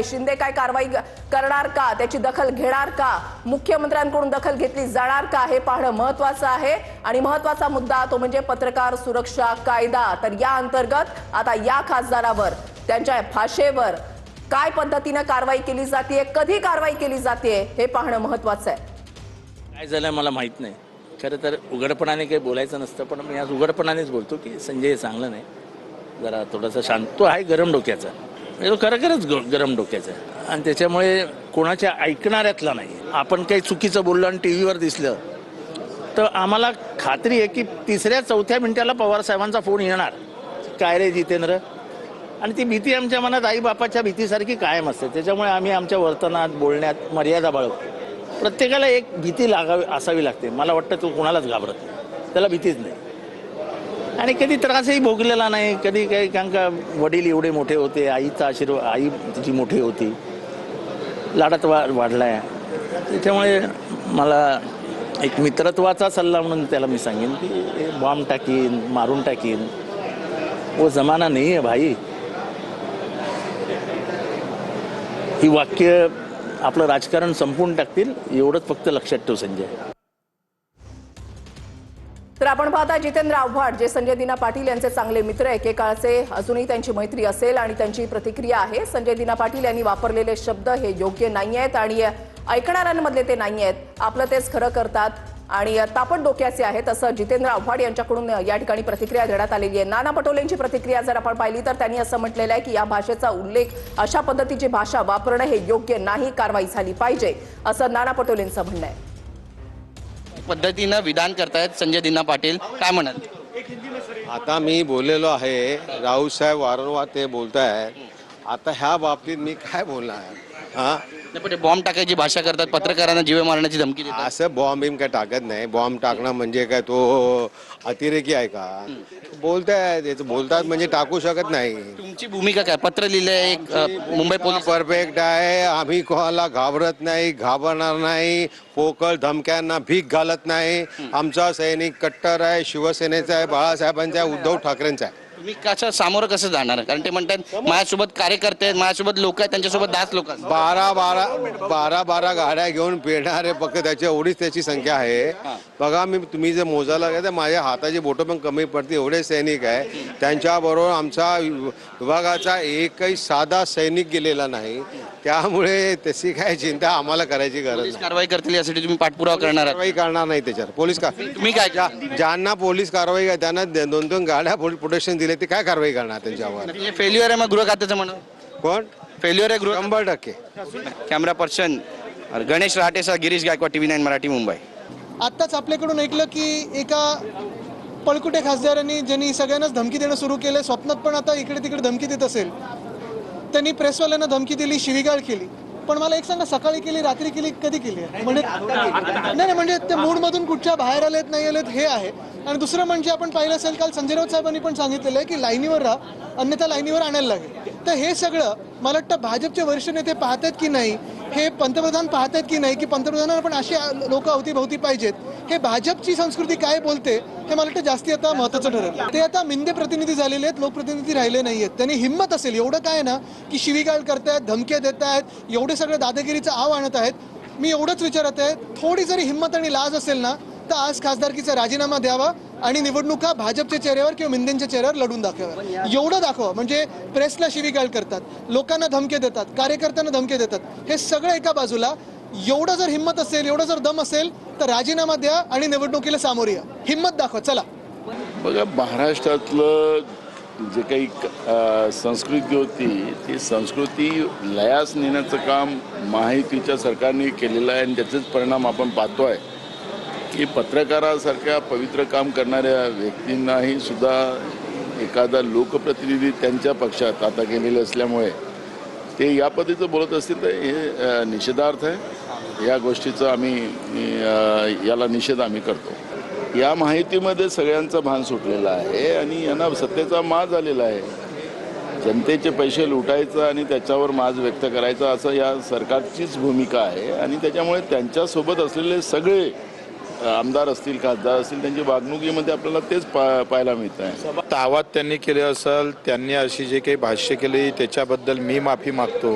आहे, शिंदे काय कारवाई करणार का, त्याची दखल घेणार का, मुख्यमंत्र्यांकडून दखल घेतली जाणार का, हे पाहणं महत्त्वाचं आहे। आणि महत्त्वाचा मुद्दा तो म्हणजे पत्रकार सुरक्षा कायदा। तर या अंतर्गत आता या खासदारावर, त्यांच्या भाषेवर काय पद्धतीने कारवाई केली जाते, कधी कारवाई केली जाते, हे पाहणं महत्त्वाचं आहे। काय झालं मला माहित नाही, खरं तर उघडपणाने काही बोलायचं नसतं, पण मी आज उघडपणानेच बोलतो की संजय चांगलं नाही, जरा थोडासा शांत, तो आहे गरम डोक्याचा, तो खरंच गरम डोक्याचा आहे आणि त्याच्यामुळे कोणाच्या ऐकणाऱ्यातला नाही। आपण काही चुकीचं बोललो आणि टी व्हीवर दिसलं तर आम्हाला खात्री आहे की 3-4 मिनिटाला पवार साहेबांचा फोन येणार, काय रे जितेंद्र, आणि ती भीती आमच्या मनात आईबापाच्या भीतीसारखी कायम असते। त्याच्यामुळे आम्ही आमच्या वर्तनात बोलण्यात मर्यादा बाळगतो। प्रत्येकाला एक भीती असावी लागते, मला वाटतं तो कोणालाच घाबरत नाही, त्याला भीतीच नाही आणि कधी त्रासही भोगलेला नाही कधी काही, कारण का वडील एवढे मोठे होते, आईचा आशीर्वाद, आई तिची मोठी होती, लाडात वाढलाय। त्याच्यामुळे मला एक मित्रत्वाचा सल्ला म्हणून त्याला मी सांगेन की बॉम्ब टाकीन, मारून टाकीन, वो जमाना नाही आहे भाई। ही वाक्य आपलं राजकारण संपून टाकतील, एवढंच फक्त लक्षात ठेव संजय। तर आपण पाहता जितेंद्र आव्हाड, जे संजय दिना पाटील यांचे चांगले मित्र एकेकाळचे, अजूनही त्यांची मैत्री असेल आणि त्यांची प्रतिक्रिया आहे, संजय दिना पाटील यांनी वापरलेले शब्द हे योग्य नाही आहेत आणि ऐकणाऱ्यांमधले ते नाही आहेत, आपलं तेच खरं करतात आणि तापट डोक्याचे आहेत, असं जितेंद्र आव्हाड यांच्याकडून या ठिकाणी प्रतिक्रिया देण्यात आलेली आहे। नाना पटोलेंची प्रतिक्रिया जर आपण पाहिली तर त्यांनी असं म्हटलेलं आहे की या भाषेचा उल्लेख, अशा पद्धतीची भाषा वापरणं हे योग्य नाही, कारवाई झाली पाहिजे, असं नाना पटोलेंचं म्हणणं आहे। पद्धतीनं विधान करतायत संजय दिना पाटील, काय म्हणाल? आता मी बोललेलो आहे, राऊत साहेब वारंवार ते बोलताय, आता ह्या बाबतीत मी काय बोलणार? हां, पण बॉम्ब टाकायची भाषा करतात, पत्रकारांना जीवे मारण्याची धमकी देतात। असं बॉम्ब बिम काय टाकत नाही, बॉम्ब टाकणं म्हणजे काय तो अतिरेकी आहे का? बोलताय, त्याचं बोलतात म्हणजे टाकू शकत नाही। तुमची भूमिका काय? पत्र लिहिलंय एक मुंबई पोलीस, परफेक्ट आहे, आम्ही कोणाला घाबरत नाही, घाबरणार नाही, पोकळ धमक्यांना भीक घालत नाही। आमचा सैनिक कट्टर आहे, शिवसेनेचा आहे, बाळासाहेबांचा आहे, उद्धव ठाकरेंचा आहे। तुम्ही कशा सामोरं कसं जाणार? कारण ते म्हणतात माझ्यासोबत कार्यकर्ते आहेत, माझ्यासोबत लोक आहेत, त्यांच्यासोबत 10 लोक आहेत। 12 गाड्या घेऊन फिरणारे फक्त त्याची एवढीच त्याची संख्या आहे। बघा, तुम्ही जे मोजायला लागेल तर माझ्या हाताची बोटं पण कमी पडते, एवढे सैनिक आहे। त्यांच्याबरोबर आमचा विभागाचा एकही साधा सैनिक गेलेला नाही, त्यामुळे तशी काय चिंता आम्हाला करायची गरज नाही। कारवाई करतील यासाठी तुम्ही पाठपुरावा करणार आहात? कारवाई करणार नाही त्याच्यावर पोलीस का? तुम्ही काय, ज्यांना पोलीस कारवाई, त्यांना 2-2 गाड्या प्रोटेक्शन दिले, ते काय कारवाई करणार त्यांच्यावर? फेल्युअर आहे मग गृह खात्याचं म्हणून? कोण फेल्युअर आहे गृह? 100%। कॅमेरा पर्सन गणेश रहाटेसह गिरीश गायकवाड, TV9 मराठी, मुंबई। आत्ताच आपल्याकडून ऐकलं की एका पळकुटे खासदारांनी, ज्यांनी सगळ्यांनाच धमकी देणं सुरू केलं, स्वप्नात पण आता इकडे तिकडे धमकी देत असेल, त्यांनी प्रेसवाल्यांना धमकी दिली, शिवीगाळ केली। पण मला एक सांगा, सकाळी केली, रात्री केली, कधी केली? म्हणजे नाही, म्हणजे ते मूडमधून कुठच्या बाहेर आलेत नाही आलेत हे आहे। आणि दुसरं म्हणजे आपण पाहिलं असेल, काल संजय राऊत साहेबांनी पण सांगितलेलं आहे की लाईनीवर राहा, अन्यथा लाईनीवर आणायला लागेल। तर हे सगळं मला वाटतं भाजपचे वरिष्ठ नेते पाहतात की नाही, हे पंतप्रधान पाहतात की नाही, की पंतप्रधानांना पण अशी लोक अवतीभवती पाहिजेत, हे भाजपची संस्कृती काय बोलते हे मला वाटतं जास्ती आता महत्त्वाचं ठरेल। ते आता मिंदे प्रतिनिधी झालेले आहेत, लोकप्रतिनिधी राहिले नाही आहेत। त्यांनी हिंमत असेल एवढं काय ना की शिवीगाळ करतायत, धमक्या देत आहेत, एवढे सगळे दादागिरीचं आव आणत आहेत, मी एवढंच विचारत आहे, थोडी जरी हिंमत आणि लाज असेल ना तर आज खासदारकीचा राजीनामा द्यावा आणि निवडणुका भाजपच्या चेहऱ्यावर किंवा मिंदेंच्या चेहऱ्यावर लढून दाखवा, एवढं दाखवा। म्हणजे प्रेसला शिवीगाळ करतात, लोकांना धमके देतात, कार्यकर्त्यांना धमके देतात, हे सगळं एका बाजूला, एवढं जर हिंमत असेल, एवढं जर दम असेल तर राजीनामा द्या आणि निवडणुकीला सामोरे या, हिंमत दाखवा, चला। बघा, महाराष्ट्रातलं जे काही संस्कृती होती, ती संस्कृती लयास नेण्याचं काम महायुतीच्या सरकारने केलेलं आहे आणि त्याचेच परिणाम आपण पाहतो आहे की पत्रकारासारख्या पवित्र काम करणाऱ्या व्यक्तींनाही सुद्धा एखादा लोकप्रतिनिधी त्यांच्या पक्षात आता गेलेले असल्यामुळे ते या पद्धतीचं बोलत असतील तर हे निषेधार्थ आहे। या गोष्टीचं आम्ही याला निषेध आम्ही करतो। या माहितीमध्ये सगळ्यांचं भान सुटलेलं आहे आणि यांना सत्तेचा माज आलेला आहे। जनतेचे पैसे लुटायचं आणि त्याच्यावर माज व्यक्त करायचा असं या सरकारचीच भूमिका आहे आणि त्याच्यामुळे त्यांच्यासोबत असलेले सगळे आमदार असतील, खासदार असतील, त्यांच्या वागणुकीमध्ये आपल्याला तेच पाहायला मिळत आहे। आवाज त्यांनी केले असेल, त्यांनी अशी जे काही भाष्य केली त्याच्याबद्दल मी माफी मागतो।